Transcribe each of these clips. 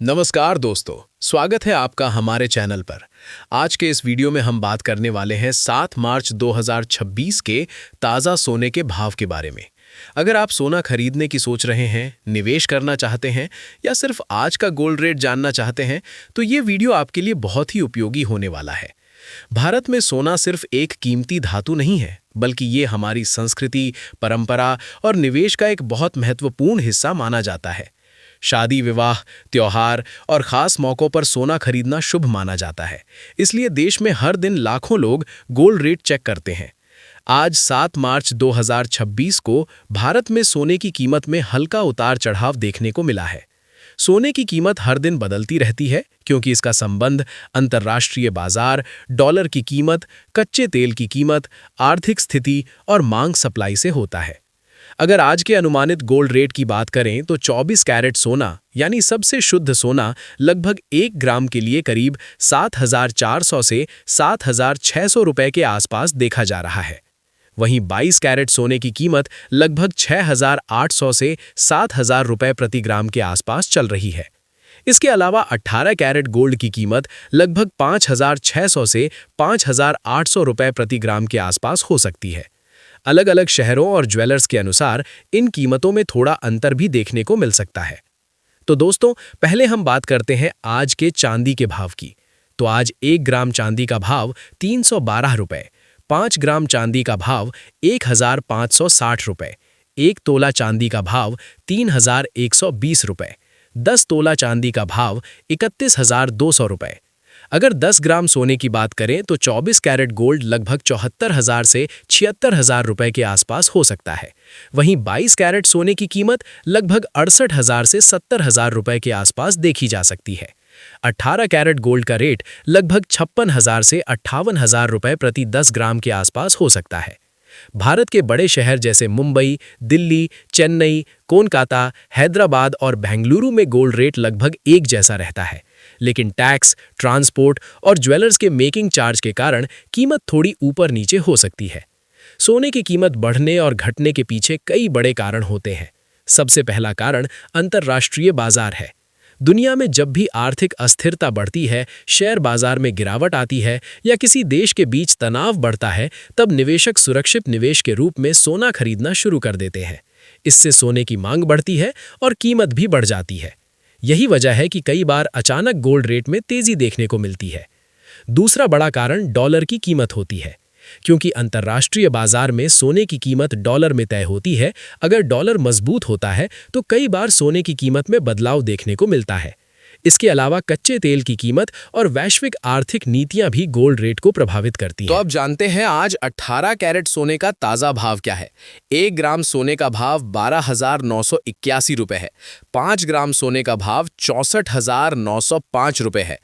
नमस्कार दोस्तों, स्वागत है आपका हमारे चैनल पर। आज के इस वीडियो में हम बात करने वाले हैं 7 मार्च 2026 के ताज़ा सोने के भाव के बारे में। अगर आप सोना खरीदने की सोच रहे हैं, निवेश करना चाहते हैं या सिर्फ आज का गोल्ड रेट जानना चाहते हैं, तो ये वीडियो आपके लिए बहुत ही उपयोगी होने वाला है। भारत में सोना सिर्फ एक कीमती धातु नहीं है, बल्कि ये हमारी संस्कृति, परंपरा और निवेश का एक बहुत महत्वपूर्ण हिस्सा माना जाता है। शादी, विवाह, त्योहार और खास मौक़ों पर सोना खरीदना शुभ माना जाता है। इसलिए देश में हर दिन लाखों लोग गोल्ड रेट चेक करते हैं। आज 7 मार्च 2026 को भारत में सोने की कीमत में हल्का उतार चढ़ाव देखने को मिला है। सोने की कीमत हर दिन बदलती रहती है क्योंकि इसका संबंध अंतर्राष्ट्रीय बाजार, डॉलर की कीमत, कच्चे तेल की कीमत, आर्थिक स्थिति और मांग सप्लाई से होता है। अगर आज के अनुमानित गोल्ड रेट की बात करें तो 24 कैरेट सोना यानी सबसे शुद्ध सोना लगभग 1 ग्राम के लिए करीब 7,400 से 7,600 रुपए के आसपास देखा जा रहा है। वहीं 22 कैरेट सोने की कीमत लगभग 6,800 से 7,000 रुपए प्रति ग्राम के आसपास चल रही है। इसके अलावा 18 कैरेट गोल्ड की कीमत लगभग 5,600 से 5,800 रुपए प्रति ग्राम के आसपास हो सकती है। अलग अलग शहरों और ज्वेलर्स के अनुसार इन कीमतों में थोड़ा अंतर भी देखने को मिल सकता है। तो दोस्तों, पहले हम बात करते हैं आज के चांदी के भाव की। तो आज 1 ग्राम चांदी का भाव 312 रुपए, 5 ग्राम चांदी का भाव 1,560 रुपए, 1 तोला चांदी का भाव 3,120 रुपए, 10 तोला चांदी का भाव 31,200 रुपए। अगर 10 ग्राम सोने की बात करें तो 24 कैरेट गोल्ड लगभग 74,000 से 76,000 रुपए के आसपास हो सकता है। वहीं 22 कैरेट सोने की कीमत लगभग 68,000 से 70,000 रुपए के आसपास देखी जा सकती है। 18 कैरेट गोल्ड का रेट लगभग 56,000 से 58,000 रुपए प्रति 10 ग्राम के आसपास हो सकता है। भारत के बड़े शहर जैसे मुंबई, दिल्ली, चेन्नई, कोलकाता, हैदराबाद और बेंगलुरु में गोल्ड रेट लगभग एक जैसा रहता है, लेकिन टैक्स, ट्रांसपोर्ट और ज्वेलर्स के मेकिंग चार्ज के कारण कीमत थोड़ी ऊपर नीचे हो सकती है। सोने की कीमत बढ़ने और घटने के पीछे कई बड़े कारण होते हैं। सबसे पहला कारण अंतर्राष्ट्रीय बाजार है। दुनिया में जब भी आर्थिक अस्थिरता बढ़ती है, शेयर बाजार में गिरावट आती है या किसी देश के बीच तनाव बढ़ता है, तब निवेशक सुरक्षित निवेश के रूप में सोना खरीदना शुरू कर देते हैं। इससे सोने की मांग बढ़ती है और कीमत भी बढ़ जाती है। यही वजह है कि कई बार अचानक गोल्ड रेट में तेजी देखने को मिलती है। दूसरा बड़ा कारण डॉलर की कीमत होती है, क्योंकि अंतर्राष्ट्रीय बाजार में सोने की कीमत डॉलर में तय होती है। अगर डॉलर मजबूत होता है तो कई बार सोने की कीमत में बदलाव देखने को मिलता है। इसके अलावा कच्चे तेल की कीमत और वैश्विक आर्थिक नीतियां भी गोल्ड रेट को प्रभावित करती हैं। तो अब जानते हैं आज 18 कैरेट सोने का ताज़ा भाव क्या है। 1 ग्राम सोने का भाव 12,981 रुपए है। 5 ग्राम सोने का भाव 64,905 रुपए है।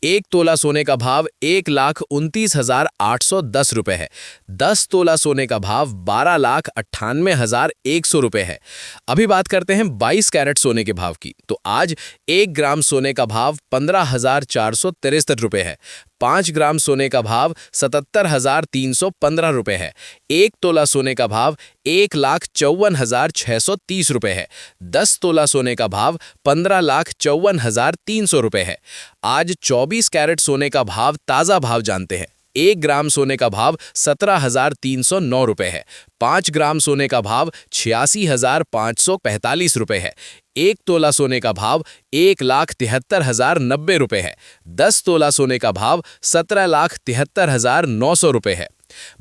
1 तोला सोने का भाव 1,29,810 रुपए है। 10 तोला सोने का भाव 12,98,100 रुपए है। अभी बात करते हैं 22 कैरेट सोने के भाव की। तो आज 1 ग्राम सोने का भाव 15,463 रुपए है। 5 ग्राम सोने का भाव 77,315 रुपए है। 1 तोला सोने का भाव 1,54,630 रुपए है। 10 तोला सोने का भाव 15,54,300 रुपए है। आज 24 कैरेट सोने का भाव ताज़ा भाव जानते हैं। 1 ग्राम सोने का भाव 17,309 रुपए है। 5 ग्राम सोने का भाव 86,545 रुपए है। 1 तोला सोने का भाव 1,73,090 रुपए है। 10 तोला सोने का भाव 17,73,900 रुपए है।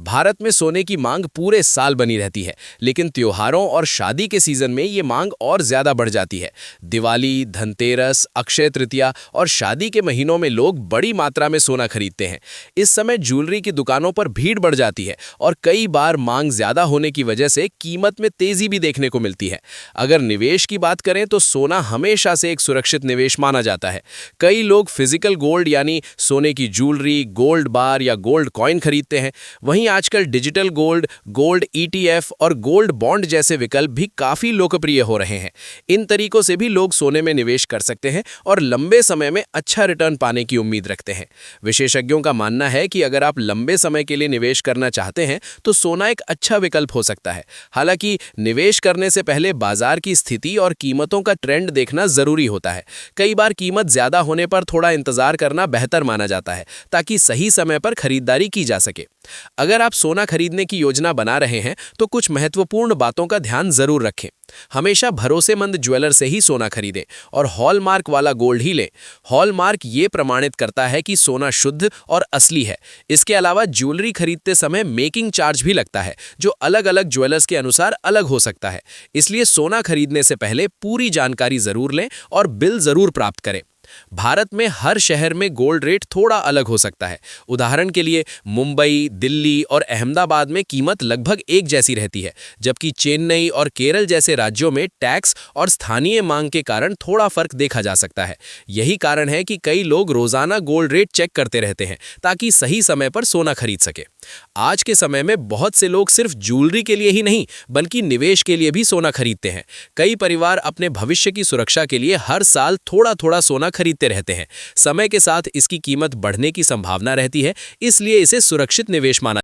भारत में सोने की मांग पूरे साल बनी रहती है, लेकिन त्योहारों और शादी के सीजन में ये मांग और ज्यादा बढ़ जाती है। दिवाली, धनतेरस, अक्षय तृतीया और शादी के महीनों में लोग बड़ी मात्रा में सोना खरीदते हैं। इस समय ज्वेलरी की दुकानों पर भीड़ बढ़ जाती है और कई बार मांग ज्यादा होने की वजह से कीमत में तेजी भी देखने को मिलती है। अगर निवेश की बात करें तो सोना हमेशा से एक सुरक्षित निवेश माना जाता है। कई लोग फिजिकल गोल्ड यानी सोने की ज्वेलरी, गोल्ड बार या गोल्ड कॉइन खरीदते हैं। वहीं आजकल डिजिटल गोल्ड, गोल्ड ETF और गोल्ड बॉन्ड जैसे विकल्प भी काफी लोकप्रिय हो रहे हैं। इन तरीकों से भी लोग सोने में निवेश कर सकते हैं और लंबे समय में अच्छा रिटर्न पाने की उम्मीद रखते हैं। विशेषज्ञों का मानना है कि अगर आप लंबे समय के लिए निवेश करना चाहते हैं तो सोना एक अच्छा विकल्प हो सकता है। हालांकि निवेश करने से पहले बाजार की स्थिति और कीमतों का ट्रेंड देखना जरूरी होता है। कई बार कीमत ज्यादा होने पर थोड़ा इंतजार करना बेहतर माना जाता है ताकि सही समय पर खरीदारी की जा सके। अगर आप सोना खरीदने की योजना बना रहे हैं तो कुछ महत्वपूर्ण बातों का ध्यान जरूर रखें। हमेशा भरोसेमंद ज्वेलर से ही सोना खरीदें और हॉलमार्क वाला गोल्ड ही लें। हॉलमार्क ये प्रमाणित करता है कि सोना शुद्ध और असली है। इसके अलावा ज्वेलरी खरीदते समय मेकिंग चार्ज भी लगता है, जो अलग-अलग ज्वेलर्स के अनुसार अलग हो सकता है। इसलिए सोना खरीदने से पहले पूरी जानकारी जरूर लें और बिल जरूर प्राप्त करें। भारत में हर शहर में गोल्ड रेट थोड़ा अलग हो सकता है। उदाहरण के लिए मुंबई, दिल्ली और अहमदाबाद में कीमत लगभग एक जैसी रहती है, जबकि चेन्नई और केरल जैसे राज्यों में टैक्स और स्थानीय मांग के कारण थोड़ा फर्क देखा जा सकता है। यही कारण है कि कई लोग रोजाना गोल्ड रेट चेक करते रहते हैं ताकि सही समय पर सोना खरीद सके। आज के समय में बहुत से लोग सिर्फ ज्वेलरी के लिए ही नहीं बल्कि निवेश के लिए भी सोना खरीदते हैं। कई परिवार अपने भविष्य की सुरक्षा के लिए हर साल थोड़ा-थोड़ा सोना खरीदते रहते हैं। समय के साथ इसकी कीमत बढ़ने की संभावना रहती है, इसलिए इसे सुरक्षित निवेश माना